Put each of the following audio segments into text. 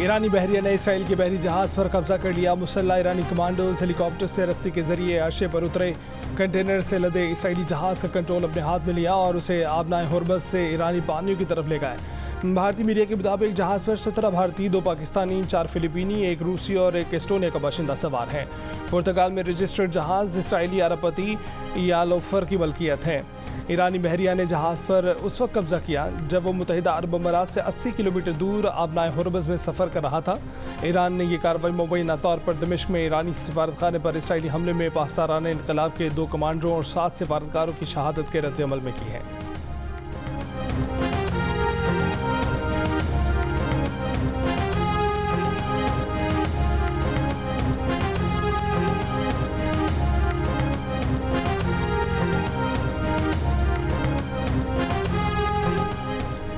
ईरानी बहरिया ने इसराइल के बहरी जहाज पर कब्जा कर लिया। मुसल्लह ईरानी कमांडोज हेलीकॉप्टर से रस्सी के जरिए अर्शे पर उतरे। कंटेनर से लदे इसराइली जहाज का कंट्रोल अपने हाथ में लिया और उसे आबनाए हुर्मज़ से ईरानी पानियों की तरफ ले गए। भारतीय मीडिया के मुताबिक जहाज पर 17 भारतीय, 2 पाकिस्तानी, 4 फिलिपीनी, 1 रूसी और 1 एस्टोनिया का बाशिंदा सवार है। पुर्तगाल में रजिस्टर्ड जहाज इसराइली अरबपति यालोफर की मलकियत है। ईरानी बहरिया ने जहाज़ पर उस वक्त कब्जा किया जब वो मुत्तहिदा अरब अमारात से 80 किलोमीटर दूर आबनाए हुर्मज़ में सफ़र कर रहा था। ईरान ने यह कार्रवाई मुबैना तौर पर दमिश्क में ईरानी सफारतखाने पर इसराइली हमले में पाकिस्तान इनकलाब के 2 कमांडरों और 7 सफारतकारों की शहादत के रद्द-ए-अमल में की है।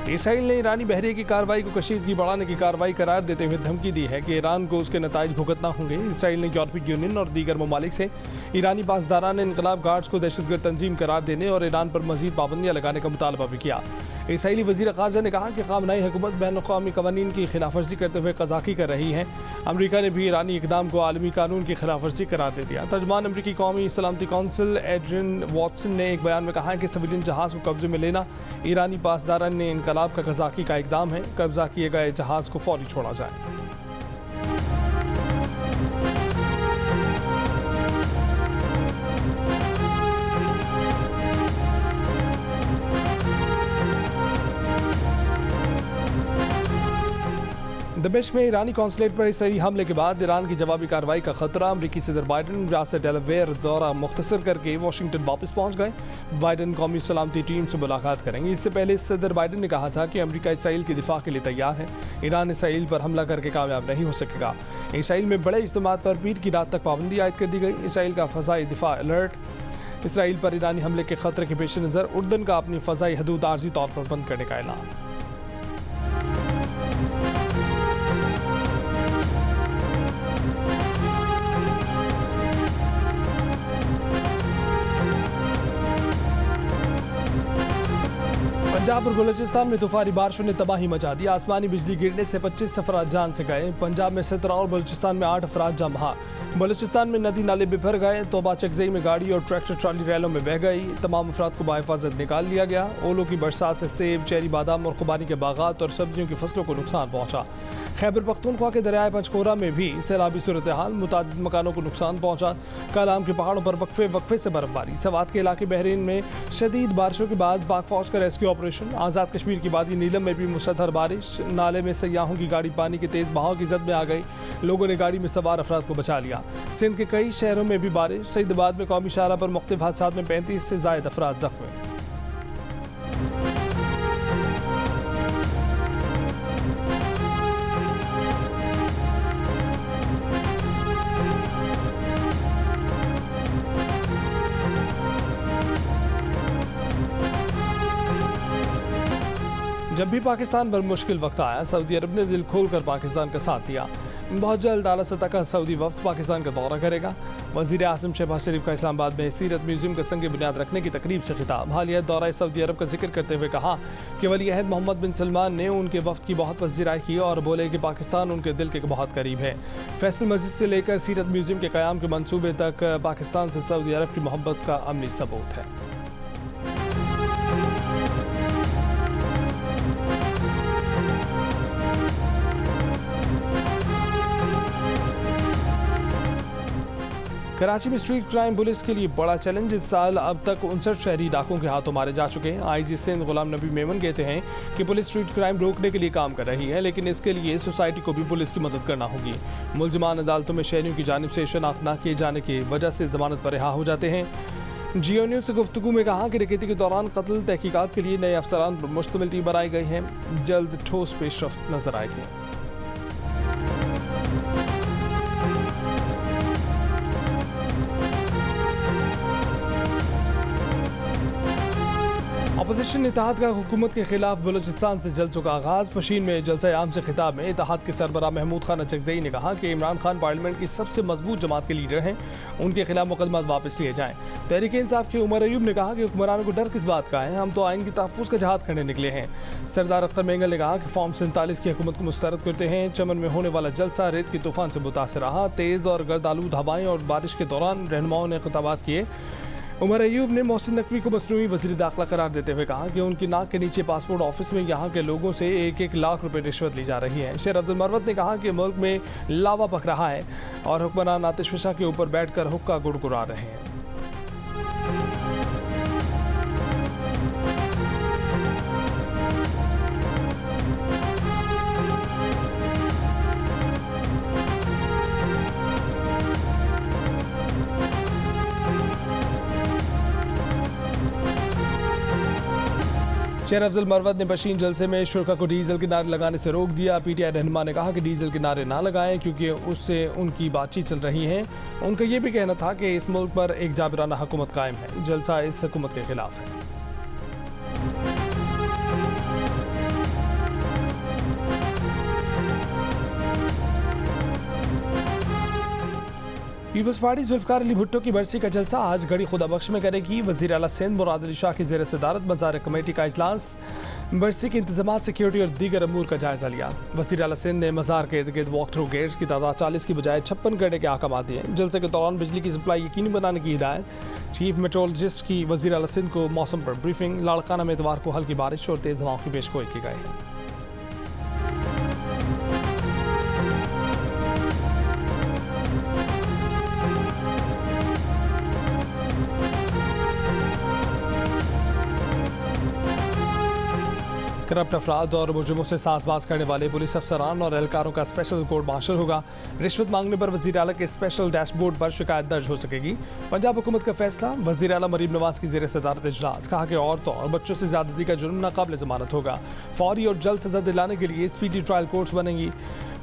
इसराइल ने ईरानी बहरिया की कार्रवाई को कशीदगी बढ़ाने की कार्रवाई करार देते हुए धमकी दी है कि ईरान को उसके नताइज भुगतना होंगे। इसराइल ने यूरोपीय यूनियन और दीगर ममालिक से ईरानी पासदारान इनकलाब गार्ड्स को दहशतगर्द तंजीम करार देने और ईरान पर मजीद पाबंदियाँ लगाने का मुतालबा भी किया। इसराइली वज़ीर ख़ारजा ने कहा कि ख़ामनाई हुकूमत बैनुल-अक़वामी क़वानीन की खिलाफ वर्जी करते हुए क़ज़ाक़ी कर रही है। अमरीका ने भी ईरानी इक़दाम को आलमी कानून की खिलाफ वर्जी करार दे दिया। तर्जुमान अमरीकी कौमी सलामती कौंसिल एड्रियन वॉटसन ने एक बयान में कहा है कि सिविलियन जहाज़ को कब्जे में लेना ईरानी पासदारान ने इनकलाब का क़ज़ाक़ी का इक़दाम है। कब्जा किए गए जहाज़ को फौरी छोड़ा जाए। दमिश्क में ईरानी कौंसलेट पर इसराइली हमले के बाद ईरान की जवाबी कार्रवाई का खतरा। अमरीकी सदर बाइडन रियासत डेलावेयर दौरा मुख्तसर करके वाशिंगटन वापस पहुंच गए। बाइडन कौमी सलामती टीम से मुलाकात करेंगे। इससे पहले सदर बाइडन ने कहा था कि अमरीका इसराइल के दिफा के लिए तैयार है। ईरान इसराइल पर हमला करके कामयाब नहीं हो सकेगा। इसराइल में बड़े इज्तिमात पर पीर की रात तक पाबंदी आयद कर दी गई। इसराइल का फ़ज़ाई दिफा अलर्ट। इसराइल पर ईरानी हमले के खतरे के पेश नज़र उर्दन का अपनी फ़ज़ाई हदूद आर्जी तौर पर बंद करने का ऐलान। पंजाब और बलूचिस्तान में तूफानी बारिशों ने तबाही मचा दी। आसमानी बिजली गिरने से 25 अफराद जान से गए। पंजाब में 17 और बलूचिस्तान में 8 अफराद जान बहा। बलूचिस्तान में नदी नाले बिफर गए। तोबा चकजई में गाड़ी और ट्रैक्टर ट्राली रैलों में बह गई। तमाम अफराद को बाहिफाजत निकाल लिया गया। ओलों की बरसात से सेब, चेरी, बादाम और खुबानी के बागात और सब्जियों की फसलों को नुकसान पहुंचा। खैबर पख्तूनख्वा के दरियाए पंचकोरा में भी सैलाबी सूरत हाल, मुतादिद मकानों को नुकसान पहुंचा। कालाम के पहाड़ों पर वक्फे से बर्फबारी। सवात के इलाके बहरीन में शदीद बारिशों के बाद पाक फौज का रेस्क्यू ऑपरेशन। आज़ाद कश्मीर की वादी नीलम में भी मुसलधर बारिश। नाले में सयाहों की गाड़ी पानी के तेज़ बहाव की जद में आ गई। लोगों ने गाड़ी में सवार अफराद को बचा लिया। सिंध के कई शहरों में भी बारिश। सईदाबाद में कौमी शाहरा पर मुख्तलिफ हादसात में 35 से ज़ायद अफराद जख्मी। जब भी पाकिस्तान पर मुश्किल वक्त आया, सऊदी अरब ने दिल खोलकर पाकिस्तान का साथ दिया। बहुत जल्द आला सतह का सऊदी वफ्द पाकिस्तान का दौरा करेगा। वज़ीर आज़म शहबाज शरीफ का इस्लामाबाद में सीरत म्यूजियम का संग बुनियाद रखने की तकरीब से खिताब। हालिया दौरा सऊदी अरब का जिक्र करते हुए कहा कि वली अहद मोहम्मद बिन सलमान ने उनके वफ्द की बहुत पज़ीराई की और बोले कि पाकिस्तान उनके दिल के बहुत करीब है। फैसल मस्जिद से लेकर सीरत म्यूजियम के क़याम के मंसूबे तक पाकिस्तान से सऊदी अरब की मोहब्बत का अमली सबूत है। कराची में स्ट्रीट क्राइम पुलिस के लिए बड़ा चैलेंज। इस साल अब तक 59 शहरी डाकुओं के हाथों मारे जा चुके हैं। आईजी सिंध गुलाम नबी मेमन कहते हैं कि पुलिस स्ट्रीट क्राइम रोकने के लिए काम कर रही है, लेकिन इसके लिए सोसाइटी को भी पुलिस की मदद करना होगी। मुल्ज़िमान अदालतों में शहरियों की जानिब से शनाख्त न किए जाने की वजह से जमानत पर रिहा हो जाते हैं। जियो न्यूज़ से गुफ्तगू में कहा कि डकैती के दौरान कत्ल तहकीकात के लिए नए अफसरान पर मुश्तमिल टीम बनाई गई है। जल्द ठोस पेशरफ्त नजर आएगी। अपोजिशन इत्तेहाद का हुकूमत के खिलाफ बलूचिस्तान से जलसों का आगाज। पशीन में जलसा आम से खिताब में इत्तेहाद के सरबराह महमूद खान अचकज़ई ने कहा कि इमरान खान पार्लियामेंट की सबसे मजबूत जमात के लीडर हैं, उनके खिलाफ मुकदमा वापस लिए जाएं। तहरीक इंसाफ के उमर अयूब ने कहा कि हुक्मरानों को डर किस बात का है, हम तो आइन की तहफ़्फ़ुज़ का जहाद करने निकले हैं। सरदार अख्तर मेंगल ने कहा कि फॉर्म 47 की हुकूमत को मुस्तरद करते हैं। चमन में होने वाला जलसा रेत के तूफान से मुतासर रहा। तेज़ और गर्द आलूद हवाएं और बारिश के दौरान रहनुमाओं ने खिताबात किए। उमर अयूब ने मोहसिन नकवी को मसनूई वज़ीर दाखिला करार देते हुए कहा कि उनकी नाक के नीचे पासपोर्ट ऑफिस में यहाँ के लोगों से 1-1 लाख रुपए रिश्वत ली जा रही है। शेर अफजल मरवत ने कहा कि मुल्क में लावा पक रहा है और हुक्मरान आतिश फशा के ऊपर बैठकर हुक्का गुड़गुड़ा रहे हैं। शेर अफजल मरवत ने बशीन जलसे में शुरा को डीजल के नारे लगाने से रोक दिया। पीटीआई रहनुमा ने कहा कि डीजल के नारे ना लगाएं क्योंकि उससे उनकी बातचीत चल रही है। उनका ये भी कहना था कि इस मुल्क पर एक जाबिराना हुकूमत कायम है। जलसा इस हुकूमत के खिलाफ है। पीपल्स पार्टी जुल्फकार अली भुट्टो की बरसी का जलसा आज गड़ी खुदा बख्श में करेगी। वज़ीर आला सिंध मुराद अली शाह की ज़ेर सदारत मज़ार कमेटी का इजलास। बरसी के इंतजाम, सिक्योरिटी और दीगर अमूर का जायजा लिया। वज़ीर आला सिंध ने मज़ार के इर्द गिर्द वॉक थ्रू गेट्स की तादाद 40 की बजाय 56 करने के अहकाम दिए। जलसे के दौरान बिजली की सप्लाई यकीनी बनाने की हिदायत। चीफ मेट्रोलॉजिस्ट की वज़ीर आला सिंध को मौसम पर ब्रीफिंग। लाड़काना में इतवार को हल्की बारिश और तेज़ हवाओं की पेशगोई की गई। करप्ट अफराद और मुजरिमों से सांसबाज करने वाले पुलिस अफसरान और एहलकारों का स्पेशल कोर्ट मार्शल होगा। रिश्वत मांगने पर वज़ीर आला के स्पेशल डैशबोर्ड पर शिकायत दर्ज हो सकेगी। पंजाब हुकूमत का फैसला। वज़ीर आला मरीम नवाज की ज़ेर सदारत इजलास। कहा कि औरतों और बच्चों से ज़्यादती का जुर्म नाकाबिल ज़मानत होगा। फौरी और जल्द सज़ा दिलाने के लिए स्पीडी ट्रायल कोर्ट्स बनेंगी।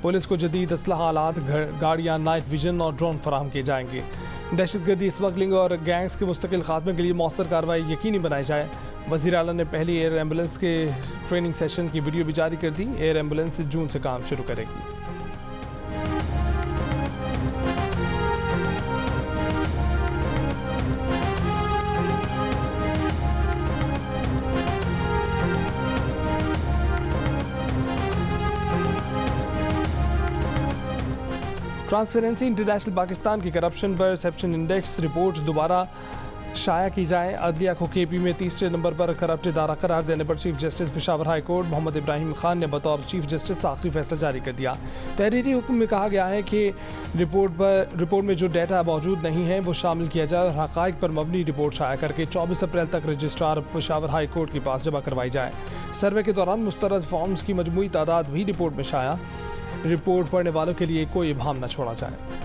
पुलिस को जदीद असलहा आलात, गाड़ियाँ, नाइट विजन और ड्रोन फराहम किए जाएंगे। दहशतगर्दी, स्मगलिंग और गैंग्स के मुस्तकिल खात्मे के लिए मौसर कार्रवाई यकीनी बनाई जाए। वज़ीर आला ने पहली एयर एम्बुलेंस के ट्रेनिंग सेशन की वीडियो भी जारी कर दी। एयर एम्बुलेंस जून से काम शुरू करेगी। ट्रांसपेरेंसी इंटरनेशनल पाकिस्तान की करप्शन परसेप्शन इंडेक्स रिपोर्ट दोबारा शाया की जाए। अदलिया को केपी में तीसरे नंबर पर करप्ट इदारा करार देने पर chief justice Peshawar high court Mohammad Ibrahim Khan ने बतौर चीफ जस्टिस आखिरी फैसला जारी कर दिया। तहरीरी हुक्म में कहा गया है कि रिपोर्ट में जो डाटा मौजूद नहीं है वो शामिल किया जाए और हक़ाइक़ पर मबनी रिपोर्ट शाया करके 24 अप्रैल तक रजिस्ट्रार पेशावर हाई कोर्ट के पास जमा करवाई जाए। सर्वे के दौरान मुस्तरद फॉर्म्स की मजमूई तादाद भी रिपोर्ट में शाया। रिपोर्ट पढ़ने वालों के लिए कोई इबाहम न छोड़ा जाए।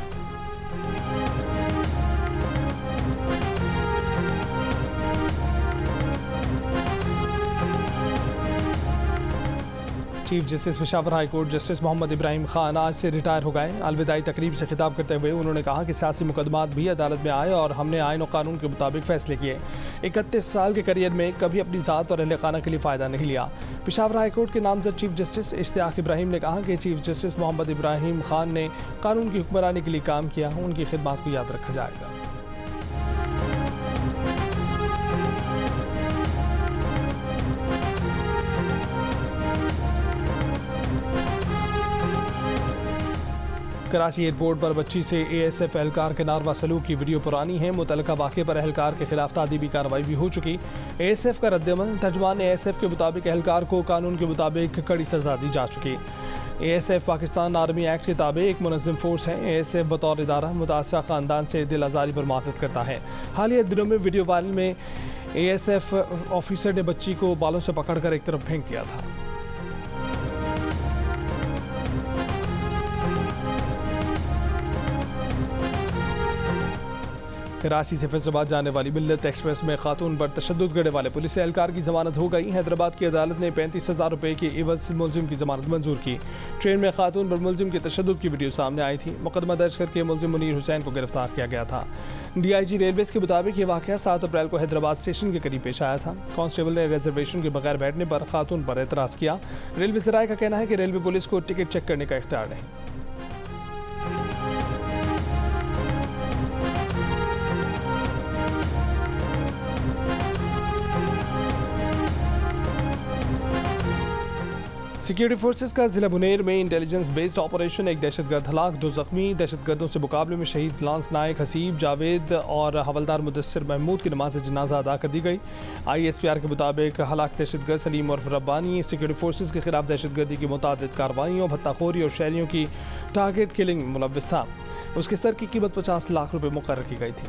Chief justice Peshawar high court justice Mohammad Ibrahim Khan आज से रिटायर हो गए। अलविदाई तकरीब से खिताब करते हुए उन्होंने कहा कि सियासी मुकदमात भी अदालत में आए और हमने आइन और कानून के मुताबिक फैसले किए। 31 साल के करियर में कभी अपनी ज़ात और अहले खाना के लिए फ़ायदा नहीं लिया। पेशावर हाई कोर्ट के नामजद चीफ जस्टिस इश्तियाक इब्राहिम ने कहा कि चीफ जस्टिस मोहम्मद इब्राहिम खान ने कानून की हुक्मरानी के लिए काम किया। उनकी खिदमत को याद रखा जाएगा। कराची एयरपोर्ट पर बच्ची से ASF एहलकार के नारवा सलूक की वीडियो पुरानी है। मुतल्लिका वाक़े पर एहलकार के खिलाफ तादीबी कार्रवाई भी हो चुकी। ASF का रद्दअमल। तर्जुमान ASF के मुताबिक एहलकार को कानून के मुताबिक कड़ी सजा दी जा चुकी। ASF पाकिस्तान आर्मी एक्ट के ताबे एक मुनज़्ज़म फोर्स है। ASF बतौर इदारा मुतासरा ख़ानदान से दिल आज़ारी पर माज़रत करता है। हालिया दिनों में वीडियो वायरल में ASF ऑफिसर ने बच्ची को बालों से पकड़कर एक तरफ फेंक दिया था। कराची से फैसलाबाद जाने वाली मिल्लत एक्सप्रेस में खातून पर तशद्दुद करने वाले पुलिस एहलकार की जमानत हो गई। हैदराबाद की अदालत ने 35,000 रुपये के एवज मुलजिम की जमानत मंजूर की। ट्रेन में खातून पर मुलजिम के तशद्दुद की वीडियो सामने आई थी। मुकदमा दर्ज करके मुलजिम मुनीर हुसैन को गिरफ्तार किया गया था। डीआईजी रेलवेज के मुताबिक ये वाकया 7 अप्रैल को हैदराबाद स्टेशन के करीब पेश आया था। कांस्टेबल ने रिजर्वेशन के बगैर बैठने पर खातून पर एतराज़ किया। रेलवे ज़राए का कहना है कि रेलवे पुलिस को टिकट चेक करने का इख्तियार नहीं। सिक्योरिटी फोर्सेस का जिला मुनेर में इंटेलिजेंस बेस्ड ऑपरेशन, एक दहशतगर्द हलाक, 2 जख्मी। दहशतगर्दों से मुकाबले में शहीद लांस नायक हसीब जावेद और हवलदार मुदस्सिर महमूद की नमाज जनाजा अदा कर दी गई। ISPR के मुताबिक हलाक दहशतगर्द सलीम उर्फ रब्बानी सिक्योरिटी फोर्सेस के खिलाफ दहशतगर्दी की मुतादिद कार्रवाइयों, भत्ताखोरी और शहरियों की टारगेट किलिंग में मुलव्वस था। उसके सर की कीमत 50 लाख रुपये मुकर्रर की गई थी।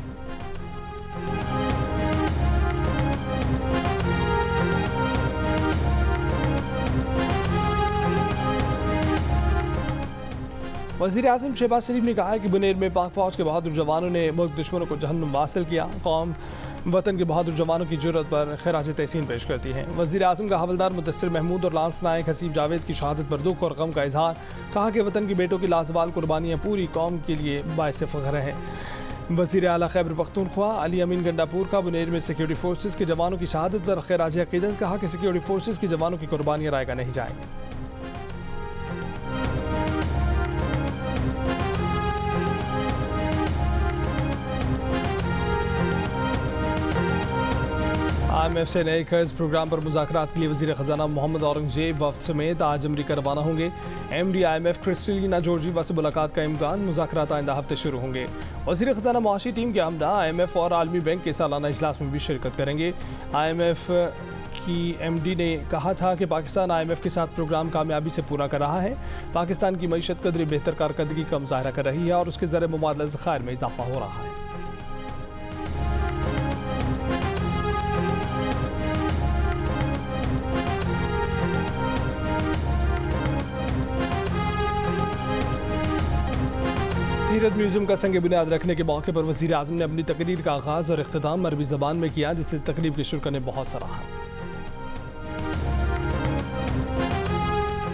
वज़ीर आज़म शहबाज शरीफ ने कहा है कि बुनेर में पाक फौज के बहादुर जवानों ने मुल्क दुश्मनों को जहन्नुम वासिल किया। कौम वतन के बहादुर जवानों की जुर्रत पर खिराज तहसीन पेश करती है। वज़ीर आज़म का हवलदार मुदस्सिर महमूद और लांस नायक हसीब जावेद की शहादत पर दुख और गम का इजहार। कहा कि वतन की बेटों की लाजवाल कुर्बानियाँ पूरी कौम के लिए बाइस फ़ख्र हैं। वज़ीर आला खैबर पख्तूनख्वा अली अमीन गंडापुर का बुनेर में सिक्योरिटी फोर्सेस के जवानों की शहादत पर खिराज अक़ीदत। कहा कि सिक्योरिटी फोर्सेस के जवानों की कुर्बानियाँ रायगा नहीं जाएंगी। IMF से नए कर्ज प्रोग्राम पर मुज़ाकरात के लिए वज़ीर ख़जाना मोहम्मद औरंगज़ेब वफ़द समेत आज अमरीका रवाना होंगे। MD IMF क्रिस्टलिना जॉर्जीवा से मुलाकात का इम्कान। मुज़ाकरात आइंदा हफ्ते शुरू होंगे। वज़ीर ख़जाना मुआशी टीम के अमदा IMF और आलमी बैंक के सालाना इजलास में भी शिरकत करेंगे। IMF की MD ने कहा था कि पाकिस्तान IMF के साथ प्रोग्राम कामयाबी से पूरा कर रहा है। पाकिस्तान की मईशत कदरी बेहतर कारकर्दगी का मुज़ाहरा कर रही है और उसके ज़रिए मुबादला ज़खायर में इजाफा हो रहा है। सीरत म्यूजियम का संग बुनियाद रखने के मौके पर वज़ीर आज़म ने अपनी तकरीर का आगाज़ और इख्तिताम अरबी ज़बान में किया, जिसे तकरीब के शुरा ने बहुत सराहा।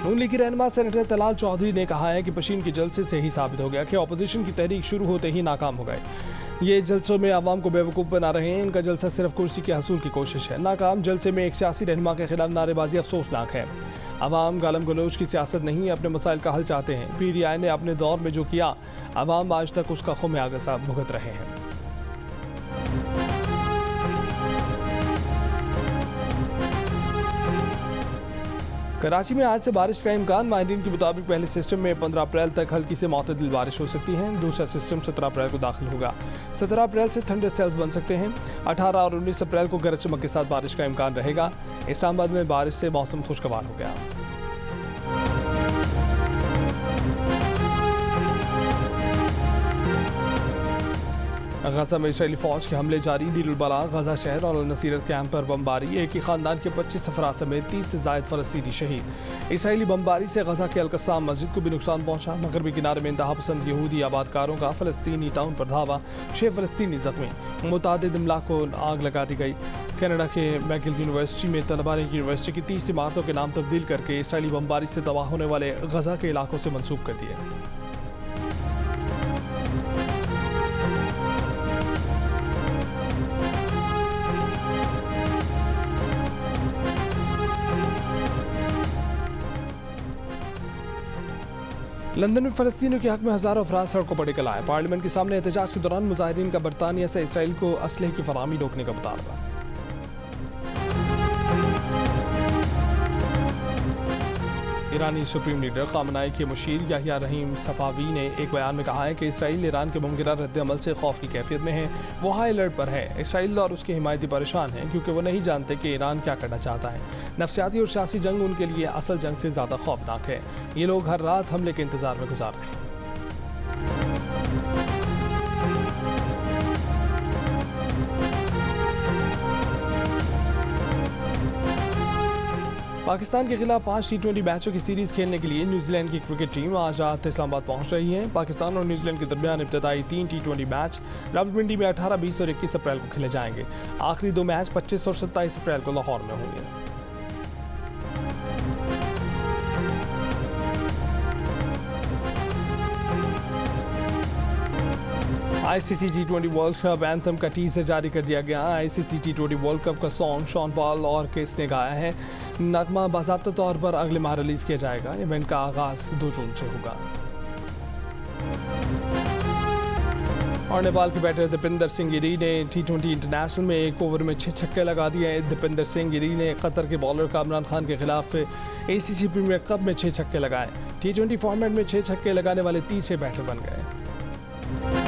नून लीग की रहनुमा सेनेटर तलाल चौधरी ने कहा है कि पशीन के जलसे से ही साबित हो गया कि अपोजिशन की तहरीक शुरू होते ही नाकाम हो गए। ये जलसों में आवाम को बेवकूफ़ बना रहे हैं। इनका जलसा सिर्फ कुर्सी के हसूल की कोशिश है। नाकाम जलसे में एक सियासी रहनुमा के खिलाफ नारेबाजी अफसोसनाक है। आवाम गालम गलोच की सियासत नहीं, अपने मसाइल का हल चाहते हैं। PTI ने अपने दौर में जो किया, आवाम आज तक उसका खुमियाजा भुगत रहे हैं। कराची में आज से बारिश का इम्कान। माहिरीन के मुताबिक पहले सिस्टम में 15 अप्रैल तक हल्की से मुतदिल बारिश हो सकती है। दूसरा सिस्टम 17 अप्रैल को दाखिल होगा। 17 अप्रैल से थंडर सेल्स बन सकते हैं। 18 और 19 अप्रैल को गरज चमक के साथ बारिश का इम्कान रहेगा। इस्लामाबाद में बारिश से मौसम खुशगवार हो गया। गजा में इसराइली फौज के हमले जारी। दीर उल-बला, गजा शहर और नसीरत कैंप पर बमबारी। एक ही खानदान के 25 अफराद समेत 30 से ज़ायद फ़लस्तीनी शहीद। इसराइली बमबारी से गजा के अलकस्साम मस्जिद को भी नुकसान पहुंचा। मगरबी किनारे में इंतहा पसंद यहूदी आबादकारों का फ़लस्तीनी टाउन पर धावा। 6 फ़लस्तीनी ज़ख्मी। मुतादिद इमलाक को आग लगा दी गई। कनाडा के मैगिल यूनिवर्सिटी में तलबा ने यूनिवर्सिटी की 30 इमारतों के नाम तब्दील करके इसराइली बमबारी से तबाह होने वाले गजा के इलाकों से मंसूब कर दिए। लंदन में फ़लस्तीनियों के हक में हज़ारों अफराद सड़कों पर निकल आए। पार्लियामेंट के सामने एहतजाज के दौरान मुजाहिरीन का बरतानिया से इसराइल को असलहे की फराहमी रोकने का मुतालबा। ईरानी सुप्रीम लीडर ख़ामेनी के मुशीर याहिया रहीम सफ़ावी ने एक बयान में कहा है कि इसराइल ईरान के मुमकिन रद्द-ए-अमल से खौफ की कैफियत में है। वो हाई अलर्ट पर है। इसराइल और उसके हिमायती परेशान हैं क्योंकि वो नहीं जानते कि ईरान क्या करना चाहता है। नफसियाती और सियासी जंग उनके लिए असल जंग से ज़्यादा खौफनाक है। ये लोग हर रात हमले के इंतज़ार में गुजार रहे हैं। पाकिस्तान के खिलाफ 5 T20 मैचों की सीरीज खेलने के लिए न्यूजीलैंड की क्रिकेट टीम आज रात इस्लामाबाद पहुंच रही है। पाकिस्तान और न्यूजीलैंड के दरमियान इब्तदाई 3 T20 मैच रावलपिंडी में 18, 20 और 21 अप्रैल को खेले जाएंगे। आखिरी 2 मैच 25 और 27 अप्रैल को लाहौर में होंगे। ICC T20 world cup anthem का टीजर जारी कर दिया गया। आईसीसी T20 वर्ल्ड कप का सॉन्ग शॉन पॉल और किस ने गाया है। नगमा बाज़ाब्ता तौर पर अगले माह रिलीज़ किया जाएगा। इवेंट का आगाज़ 2 जून से होगा। और नेपाल के बैटर दीपेंद्र सिंह गिरी ने T20 इंटरनेशनल में 1 ओवर में 6 छक्के लगा दिए। दीपेंद्र सिंह गिरी ने कतर के बॉलर कामरान खान के खिलाफ ACC प्रीमियर कप में 6 छक्के लगाए। T20 फॉर्मेट में 6 छक्के लगाने वाले तीसरे बैटर बन गए।